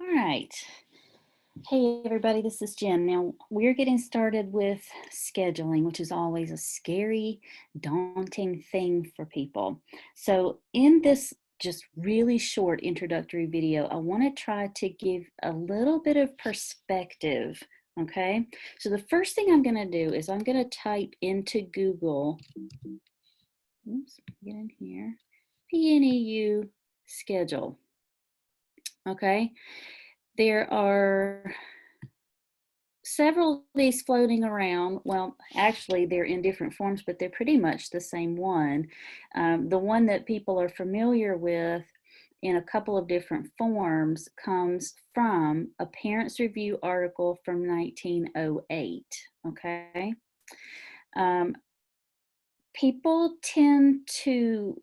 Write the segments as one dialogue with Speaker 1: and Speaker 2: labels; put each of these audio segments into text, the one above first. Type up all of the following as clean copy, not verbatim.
Speaker 1: All right. Hey, everybody, this is Jen. Now, we're getting started with scheduling, which is always a scary, daunting thing for people. So, in this just really short introductory video, I want to try to give a little bit of perspective. Okay, so the first thing I'm going to do is I'm going to type into Google, oops, get in here, PNEU schedule. Okay, there are several of these floating around. Well, actually, they're in different forms, but they're pretty much the same one. The one that people are familiar with in a couple of different forms comes from a Parents Review article from 1908. Okay. Um, People tend to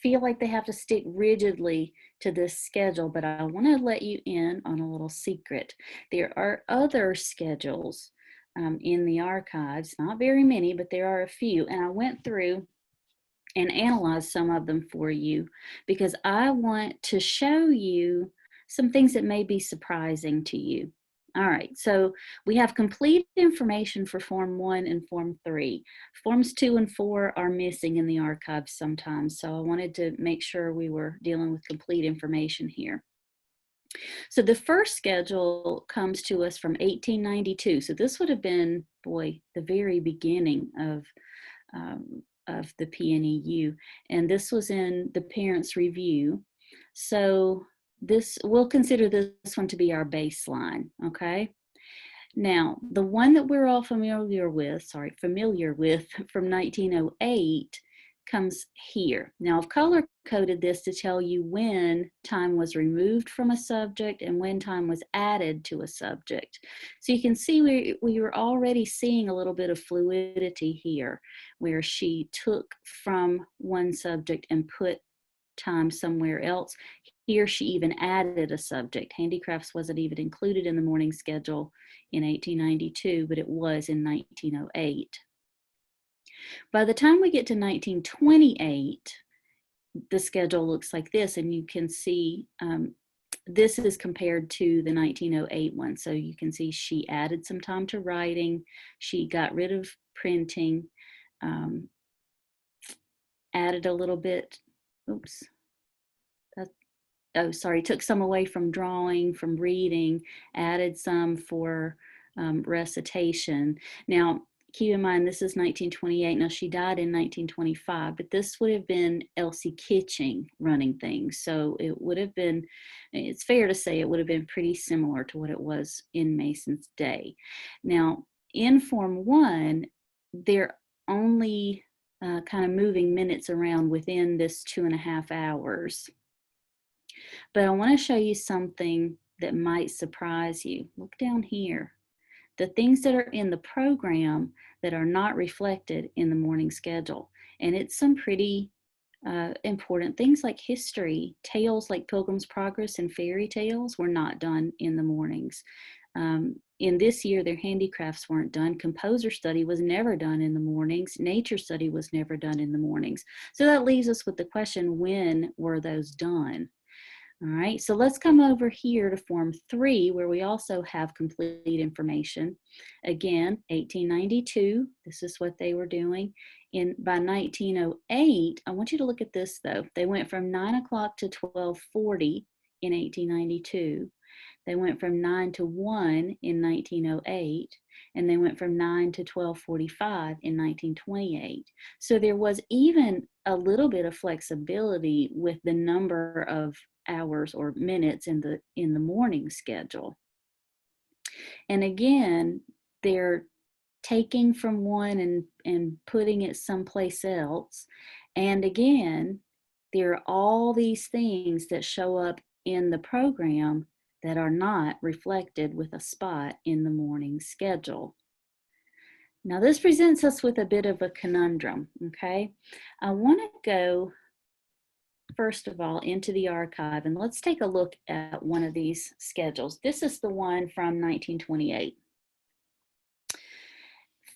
Speaker 1: feel like they have to stick rigidly to this schedule, but I want to let you in on a little secret. There are other schedules in the archives, not very many, but there are a few, and I went through and analyzed some of them for you because I want to show you some things that may be surprising to you. All right, so we have complete information for Form 1 and Form 3. Forms 2 and 4 are missing in the archives sometimes, so I wanted to make sure we were dealing with complete information here. So the first schedule comes to us from 1892. So this would have been, boy, the very beginning of the PNEU, and this was in the Parents Review. So we'll consider this one to be our baseline, okay? Now, the one that we're all familiar with from 1908 comes here. Now, I've color coded this to tell you when time was removed from a subject and when time was added to a subject. So you can see we were already seeing a little bit of fluidity here, where she took from one subject and put time somewhere else. Here she even added a subject. Handicrafts wasn't even included in the morning schedule in 1892, but it was in 1908. By the time we get to 1928, the schedule looks like this, and you can see this is compared to the 1908 one. So you can see she added some time to writing, she got rid of printing, added a little bit, oops, took some away from drawing, from reading, added some for recitation. Now, keep in mind, this is 1928. Now, she died in 1925, but this would have been Elsie Kitching running things. So it would have been, it's fair to say it would have been pretty similar to what it was in Mason's day. Now, in Form 1, they're only kind of moving minutes around within this 2.5 hours. But I want to show you something that might surprise you. Look down here. The things that are in the program that are not reflected in the morning schedule. And it's some pretty important things like history. Tales like Pilgrim's Progress and fairy tales were not done in the mornings. In this year, their handicrafts weren't done. Composer study was never done in the mornings. Nature study was never done in the mornings. So that leaves us with the question, when were those done? All right, so let's come over here to Form 3, where we also have complete information. Again, 1892, this is what they were doing. By 1908, I want you to look at this though. They went from 9 o'clock to 12:40 in 1892. They went from 9 to 1 in 1908, and they went from 9 to 12:45 in 1928. So there was even a little bit of flexibility with the number of hours or minutes in the morning schedule. And again, they're taking from one and putting it someplace else. And again, there are all these things that show up in the program that are not reflected with a spot in the morning schedule. Now this presents us with a bit of a conundrum, okay? I want to go first of all into the archive, and let's take a look at one of these schedules. This is the one from 1928.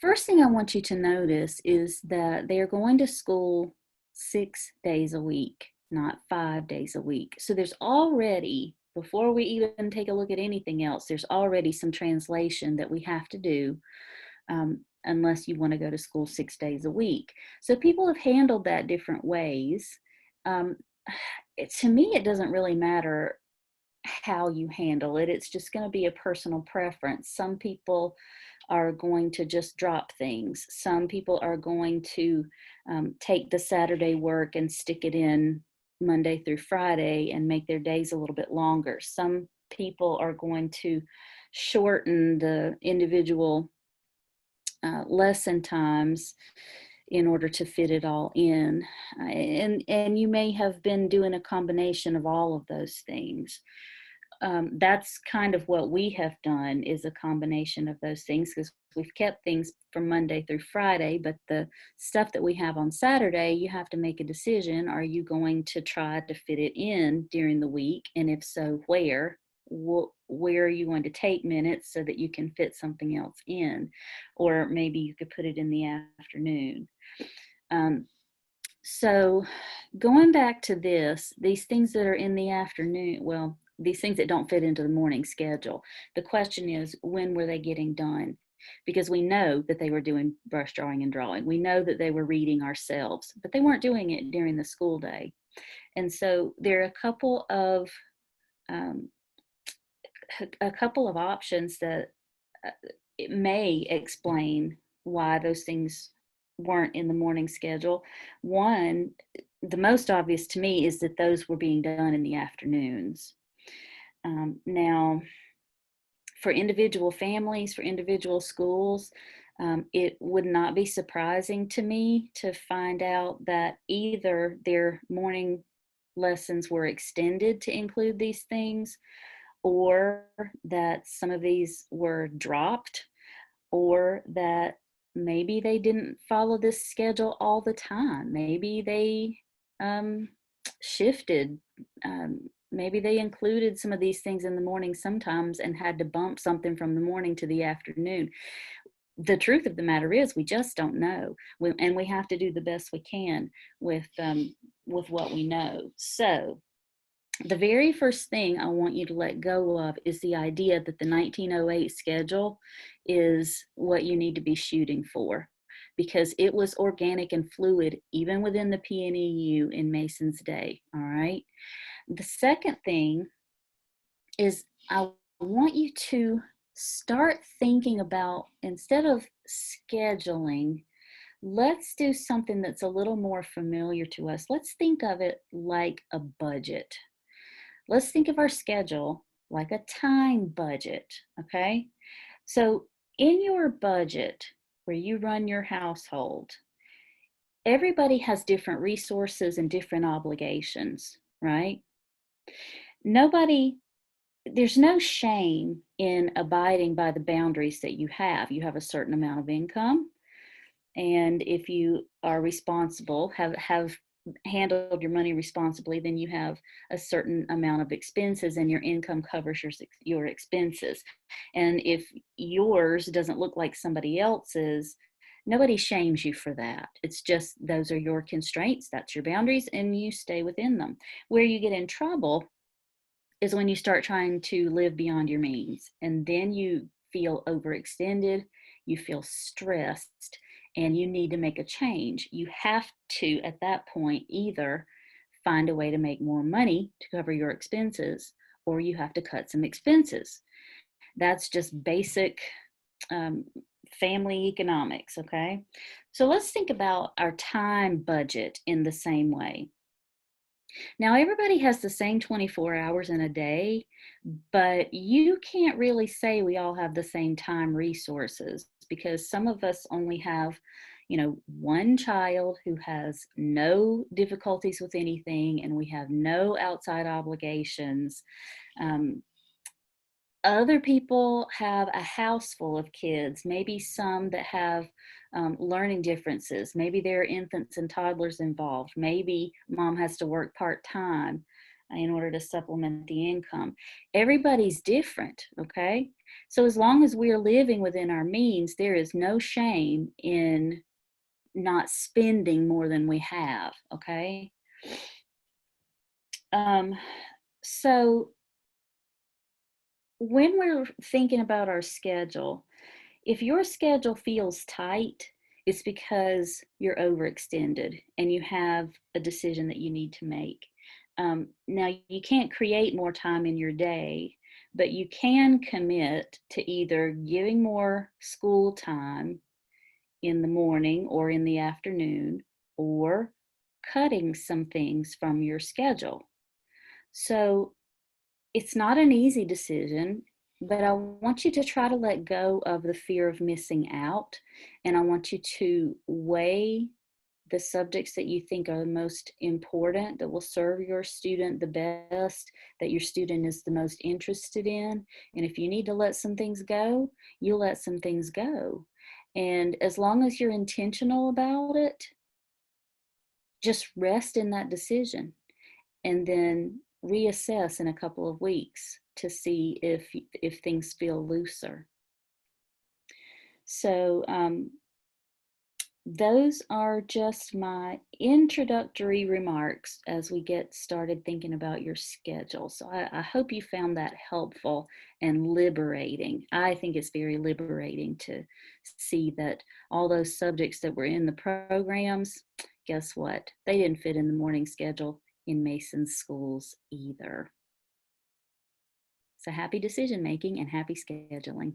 Speaker 1: First thing I want you to notice is that they're going to school 6 days a week, not 5 days a week. So there's already before we even take a look at anything else, there's already some translation that we have to do, unless you want to go to school 6 days a week. So people have handled that different ways. Um, to me, it doesn't really matter how you handle it. It's just going to be a personal preference. Some people are going to just drop things. Some people are going to take the Saturday work and stick it in Monday through Friday and make their days a little bit longer. Some people are going to shorten the individual lesson times in order to fit it all in. And you may have been doing a combination of all of those things. That's kind of what we have done, is a combination of those things, because we've kept things from Monday through Friday, but the stuff that we have on Saturday, you have to make a decision. Are you going to try to fit it in during the week? And if so, where? Where are you going to take minutes so that you can fit something else in? Or maybe you could put it in the afternoon. So going back to these things that are in the afternoon, well, these things that don't fit into the morning schedule, the question is, when were they getting done? Because we know that they were doing brush drawing and drawing. We know that they were reading ourselves, but they weren't doing it during the school day. And so there are um, a couple of options that it may explain why those things weren't in the morning schedule. One, the most obvious to me, is that those were being done in the afternoons. Now, for individual families, for individual schools, it would not be surprising to me to find out that either their morning lessons were extended to include these things, or that some of these were dropped, or that maybe they didn't follow this schedule all the time. Maybe they shifted. Maybe they included some of these things in the morning sometimes and had to bump something from the morning to the afternoon. The truth of the matter is, we just don't know, and we have to do the best we can with what we know. So the very first thing I want you to let go of is the idea that the 1908 schedule is what you need to be shooting for, because it was organic and fluid even within the PNEU in Mason's day. All right. The second thing is, I want you to start thinking about, instead of scheduling, let's do something that's a little more familiar to us. Let's think of it like a budget. Let's think of our schedule like a time budget, okay? So in your budget, where you run your household, everybody has different resources and different obligations, right? There's no shame in abiding by the boundaries that you have. You have a certain amount of income, and if you are responsible, have handled your money responsibly, then you have a certain amount of expenses, and your income covers your expenses. And if yours doesn't look like somebody else's, nobody shames you for that. It's just, those are your constraints, that's your boundaries, and you stay within them. Where you get in trouble is when you start trying to live beyond your means, and then you feel overextended, you feel stressed, and you need to make a change. You have to, at that point, either find a way to make more money to cover your expenses, or you have to cut some expenses. That's just basic family economics, okay? So let's think about our time budget in the same way. Now, everybody has the same 24 hours in a day, but you can't really say we all have the same time resources, because some of us only have, one child who has no difficulties with anything, and we have no outside obligations. Other people have a house full of kids, maybe some that have learning differences. Maybe there are infants and toddlers involved. Maybe mom has to work part-time in order to supplement the income. Everybody's different, okay? So as long as we're living within our means, there is no shame in not spending more than we have, okay? So when we're thinking about our schedule, if your schedule feels tight, it's because you're overextended and you have a decision that you need to make. Now, you can't create more time in your day, but you can commit to either giving more school time in the morning or in the afternoon, or cutting some things from your schedule. So it's not an easy decision, but I want you to try to let go of the fear of missing out. And I want you to weigh the subjects that you think are the most important, that will serve your student the best, that your student is the most interested in. And if you need to let some things go, you let some things go. And as long as you're intentional about it, just rest in that decision and then reassess in a couple of weeks to see if things feel looser. So those are just my introductory remarks as we get started thinking about your schedule. So I hope you found that helpful and liberating. I think it's very liberating to see that all those subjects that were in the programs, guess what? They didn't fit in the morning schedule in Mason's schools either. So happy decision making and happy scheduling.